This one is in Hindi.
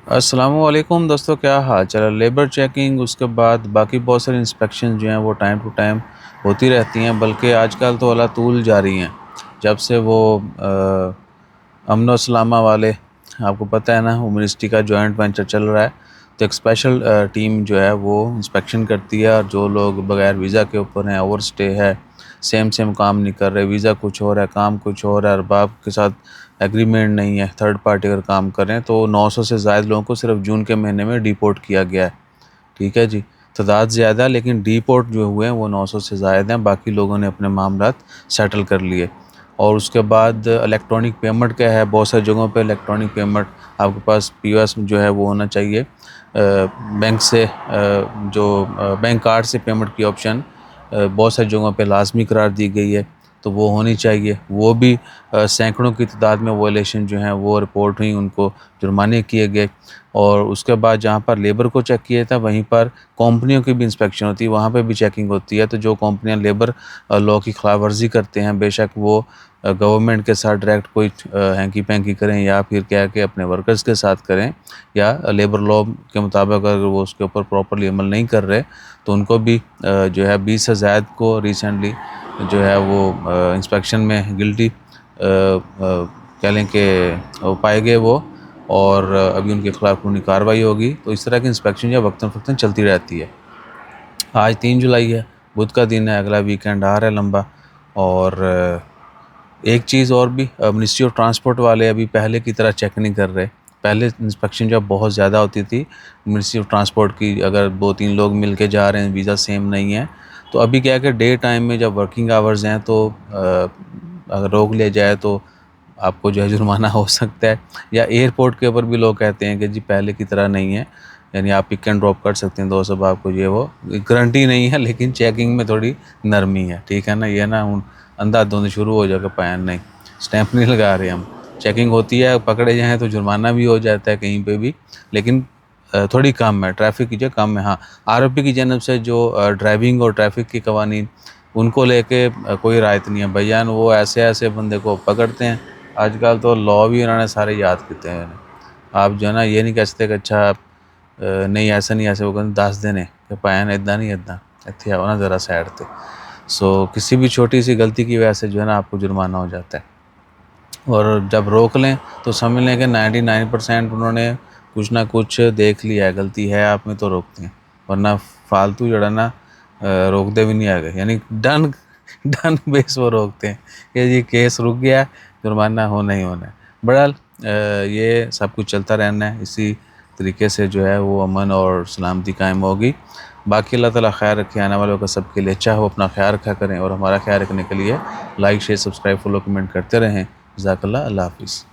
अस्सलामुअलैकुम दोस्तों, क्या हाल चाल है। लेबर चेकिंग, उसके बाद बाकी बहुत सारी इंस्पेक्शन जो हैं वो टाइम टू टाइम होती रहती हैं, बल्कि आजकल तो अला तूल जारी हैं। जब से वो अमन और सलामा वाले, आपको पता है ना, वो मिनिस्ट्री का जॉइंट वेंचर चल रहा है, तो एक स्पेशल टीम जो है वो इंस्पेक्शन करती है। और जो लोग बगैर वीज़ा के ऊपर हैं, ओवर स्टे है, सेम सेम काम नहीं कर रहे, वीज़ा कुछ और है, काम कुछ और है, अरबाब के साथ एग्रीमेंट नहीं है, थर्ड पार्टी अगर काम कर रहे हैं, तो 900 से ज़ायद लोगों को सिर्फ जून के महीने में डिपोर्ट किया गया है। ठीक है जी, तादाद ज़्यादा है लेकिन डिपोर्ट जो हुए हैं वो 900 से ज़ायद हैं। बाकी लोगों ने अपने मामलात सेटल कर लिए। और उसके बाद इलेक्ट्रॉनिक पेमेंट क्या है, बहुत सारी जगहों पे इलेक्ट्रॉनिक पेमेंट, आपके पास पीओएस जो है वो होना चाहिए। बैंक से बैंक कार्ड से पेमेंट की ऑप्शन बहुत सारी जगहों पे लाजमी करार दी गई है, तो वो होनी चाहिए। वो भी सैकड़ों की तादाद में वॉयलेशन जो हैं वो रिपोर्ट हुई, उनको जुर्माने किए गए। और उसके बाद जहाँ पर लेबर को चेक किया था, वहीं पर कंपनियों की भी इंस्पेक्शन होती है, वहाँ पे भी चेकिंग होती है। तो जो कंपनियाँ लेबर लॉ की खिलाफ वर्जी करते हैं, बेशक वो गवर्नमेंट के साथ डायरेक्ट कोई हैंकी पैंकी करें या फिर क्या कि अपने वर्कर्स के साथ करें, या लेबर लॉ के मुताबिक अगर वो उसके ऊपर प्रॉपरली अमल नहीं कर रहे, तो उनको भी जो है 20 से ज़ायद को रिसेंटली जो है वो इंस्पेक्शन में गिल्टी कह लें कि पाए गए वो। और अभी उनके खिलाफ कानूनी कार्रवाई होगी। तो इस तरह की इंस्पेक्शन या वक्तन फ़क्तन चलती रहती है। आज 3 जुलाई है, बुध का दिन है, अगला वीकेंड आ रहा है लंबा। और एक चीज़ और भी, मिनिस्ट्री ऑफ ट्रांसपोर्ट वाले अभी पहले की तरह चेक नहीं कर रहे। पहले इंस्पेक्शन जब बहुत ज़्यादा होती थी मिनिस्ट्री ऑफ ट्रांसपोर्ट की, अगर 2-3 लोग मिल के जा रहे हैं, वीज़ा सेम नहीं है, तो अभी क्या है कि डे टाइम में जब वर्किंग आवर्स हैं तो अगर रोक लिया जाए तो आपको जो है जुर्माना हो सकता है। या एयरपोर्ट के ऊपर भी लोग कहते हैं कि जी पहले की तरह नहीं है, यानी आप पिक एंड ड्रॉप कर सकते हैं दोस्त, अब आपको ये वो गारंटी नहीं है, लेकिन चेकिंग में थोड़ी नरमी है। ठीक है ना, ये ना उन अंधाधुंध शुरू हो जाएगा पैन नहीं, स्टैंप नहीं लगा रहे हम। चेकिंग होती है, पकड़े जाएँ तो जुर्माना भी हो जाता है कहीं पे भी, लेकिन थोड़ी कम है, ट्रैफिक की जो कम है। हाँ, आरओपी की जानब से जो ड्राइविंग और ट्रैफिक के कवानीन, उनको लेके कोई रायत नहीं है भैयान। वो ऐसे ऐसे बंदे को पकड़ते हैं, आजकल तो लॉ भी उन्होंने सारे याद किए हैं। आप जो है ना ये नहीं कह सकते कि अच्छा आप नहीं ऐसा नहीं, ऐसे वो कहते 10 दिन है कि पैन इदा नहीं इदा इतने आओ ना ज़रा साइड पे। सो किसी भी छोटी सी गलती की वजह से जो है ना आपको जुर्माना हो जाता है। और जब रोक लें तो समझ लें कि 99% उन्होंने कुछ ना कुछ देख लिया है, गलती है आप में तो रोकते हैं, वरना फालतू जड़ा ना रोकते भी नहीं आगे, यानी डन डन बेस वो रोकते हैं कि ये केस रुक गया, जुर्माना होना ही होना है। बहरहाल ये सब कुछ चलता रहना है, इसी तरीके से जो है वो अमन और सलामती कायम होगी। बाकी अल्लाह ताला खैर रखे, आने वालों का सबके लिए अच्छा हो। अपना ख्याल रखा करें और हमारा ख्याल रखने के लिए like share subscribe follow comment करते रहें। जज़ाकल्लाह, अल्लाह हाफ़िज़।